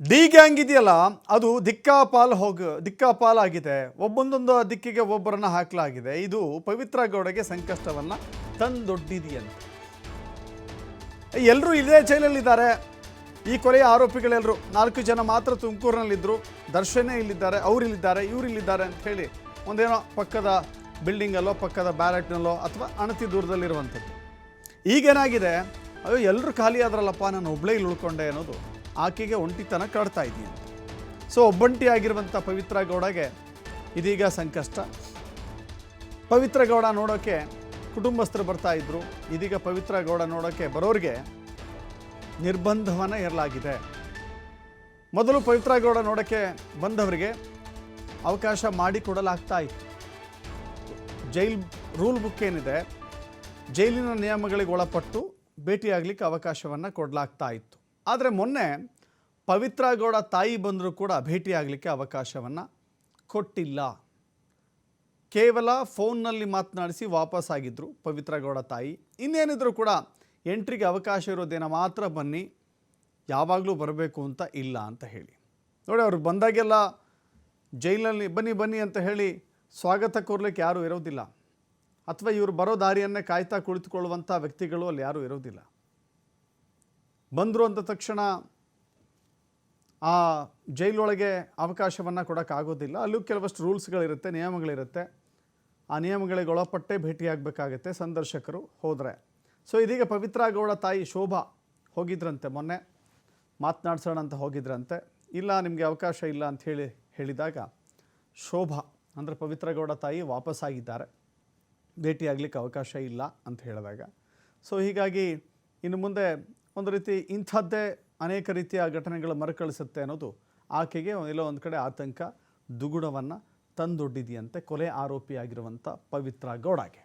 D gang ಇದೆಯಲ್ಲ ಅದು ದಿಕ್ಕಾಪಾಲಾಗಿದೆ. ಒಬ್ಬೊಂದೊಂದು ದಿಕ್ಕಿಗೆ ಒಬ್ಬರನ್ನ ಹಾಕಲಾಗಿದೆ. ಇದು ಪವಿತ್ರ ಗೌಡಗೆ ಸಂಕಷ್ಟವನ್ನು ತಂದೊಡ್ಡಿದೆಯಂತೆ. ಎಲ್ಲರೂ ಇದೇ ಜೈಲಲ್ಲಿದ್ದಾರೆ. ಈ ಕೊಲೆಯ ಆರೋಪಿಗಳೆಲ್ಲರೂ 4 ಜನ ಮಾತ್ರ ತುಮಕೂರಿನಲ್ಲಿದ್ದರು. ದರ್ಶನೇ ಇಲ್ಲಿದ್ದಾರೆ, ಅವರಿಲ್ಲಿದ್ದಾರೆ, ಇವರಿಲ್ಲಿದ್ದಾರೆ ಅಂತ ಹೇಳಿ ಒಂದೇನೋ ಪಕ್ಕದ ಬಿಲ್ಡಿಂಗಲ್ಲೋ ಪಕ್ಕದ ಬ್ಯಾರೆಟ್ನಲ್ಲೋ ಅಥವಾ ಅಣತಿ ದೂರದಲ್ಲಿರುವಂಥದ್ದು. ಈಗೇನಾಗಿದೆ, ಅಯ್ಯೋ ಎಲ್ಲರೂ ಖಾಲಿ ಆದ್ರಲ್ಲಪ್ಪ, ನಾನು ಒಬ್ಬಳೇ ಇಲ್ಲಿ ಉಳ್ಕೊಂಡೆ ಅನ್ನೋದು ಆಕೆಗೆ ಒಂಟಿತನ ಕಾಡ್ತಾ ಇದೆಯಂತೆ. ಸೊ ಒಬ್ಬಂಟಿಯಾಗಿರುವಂಥ ಪವಿತ್ರ ಗೌಡಗೆ ಇದೀಗ ಸಂಕಷ್ಟ. ಪವಿತ್ರ ಗೌಡ ನೋಡೋಕ್ಕೆ ಕುಟುಂಬಸ್ಥರು ಬರ್ತಾ ಇದ್ರು. ಇದೀಗ ಪವಿತ್ರ ಗೌಡ ನೋಡೋಕ್ಕೆ ಬರೋರಿಗೆ ನಿರ್ಬಂಧವನ್ನು ಹೇರಲಾಗಿದೆ. ಮೊದಲು ಪವಿತ್ರ ಗೌಡ ನೋಡೋಕ್ಕೆ ಬಂದವರಿಗೆ ಅವಕಾಶ ಮಾಡಿಕೊಡಲಾಗ್ತಾ ಇತ್ತು. ಜೈಲ್ ರೂಲ್ ಬುಕ್ ಏನಿದೆ, ಜೈಲಿನ ನಿಯಮಗಳಿಗೆ ಒಳಪಟ್ಟು ಭೇಟಿಯಾಗಲಿಕ್ಕೆ ಅವಕಾಶವನ್ನು ಕೊಡಲಾಗ್ತಾ ಇತ್ತು. ಆದರೆ ಮೊನ್ನೆ ಪವಿತ್ರ ಗೌಡ ತಾಯಿ ಬಂದರೂ ಕೂಡ ಭೇಟಿಯಾಗಲಿಕ್ಕೆ ಅವಕಾಶವನ್ನು ಕೊಟ್ಟಿಲ್ಲ. ಕೇವಲ ಫೋನ್ನಲ್ಲಿ ಮಾತನಾಡಿಸಿ ವಾಪಸ್ಸಾಗಿದ್ದರು ಪವಿತ್ರ ಗೌಡ ತಾಯಿ. ಇನ್ನೇನಿದ್ರು ಕೂಡ ಎಂಟ್ರಿಗೆ ಅವಕಾಶ ಇರೋದೇನೋ ಮಾತ್ರ ಬನ್ನಿ, ಯಾವಾಗಲೂ ಬರಬೇಕು ಅಂತ ಇಲ್ಲ ಅಂತ ಹೇಳಿ. ನೋಡಿ, ಅವ್ರು ಬಂದಾಗೆಲ್ಲ ಜೈಲಲ್ಲಿ ಬನ್ನಿ ಬನ್ನಿ ಅಂತ ಹೇಳಿ ಸ್ವಾಗತ ಕೋರ್ಲಿಕ್ಕೆ ಯಾರೂ ಇರೋದಿಲ್ಲ, ಅಥವಾ ಇವರು ಬರೋ ದಾರಿಯನ್ನೇ ಕಾಯ್ತಾ ಕುಳಿತುಕೊಳ್ಳುವಂಥ ವ್ಯಕ್ತಿಗಳು ಅಲ್ಲಿ ಯಾರೂ ಇರೋದಿಲ್ಲ. ಬಂದರು ಅಂದ ತಕ್ಷಣ ಆ ಜೈಲೊಳಗೆ ಅವಕಾಶವನ್ನು ಕೊಡೋಕ್ಕಾಗೋದಿಲ್ಲ. ಅಲ್ಲೂ ಕೆಲವಷ್ಟು ರೂಲ್ಸ್ಗಳಿರುತ್ತೆ, ನಿಯಮಗಳಿರುತ್ತೆ. ಆ ನಿಯಮಗಳಿಗೆ ಒಳಪಟ್ಟೆ ಭೇಟಿಯಾಗಬೇಕಾಗತ್ತೆ ಸಂದರ್ಶಕರು ಹೋದರೆ. ಸೊ ಇದೀಗ ಪವಿತ್ರ ಗೌಡ ತಾಯಿ ಶೋಭಾ ಹೋಗಿದ್ರಂತೆ, ಮೊನ್ನೆ ಮಾತನಾಡ್ಸೋಣ ಅಂತ ಹೋಗಿದ್ರಂತೆ. ಇಲ್ಲ, ನಿಮಗೆ ಅವಕಾಶ ಇಲ್ಲ ಅಂತ ಹೇಳಿದಾಗ ಶೋಭಾ ಅಂದರೆ ಪವಿತ್ರ ಗೌಡ ತಾಯಿ ವಾಪಸ್ಸಾಗಿದ್ದಾರೆ, ಭೇಟಿಯಾಗಲಿಕ್ಕೆ ಅವಕಾಶ ಇಲ್ಲ ಅಂತ ಹೇಳಿದಾಗ. ಸೊ ಹೀಗಾಗಿ ಇನ್ನು ಮುಂದೆ ಒಂದು ರೀತಿ ಇಂಥದ್ದೇ ಅನೇಕ ರೀತಿಯ ಘಟನೆಗಳು ಮರುಕಳಿಸುತ್ತೆ ಅನ್ನೋದು ಆಕೆಗೆ ಎಲ್ಲೋ ಒಂದು ಕಡೆ ಆತಂಕ, ದುಗುಡವನ್ನು ತಂದೊಡ್ಡಿದೆಯಂತೆ ಕೊಲೆ ಆರೋಪಿಯಾಗಿರುವಂಥ ಪವಿತ್ರ ಗೌಡಗೆ.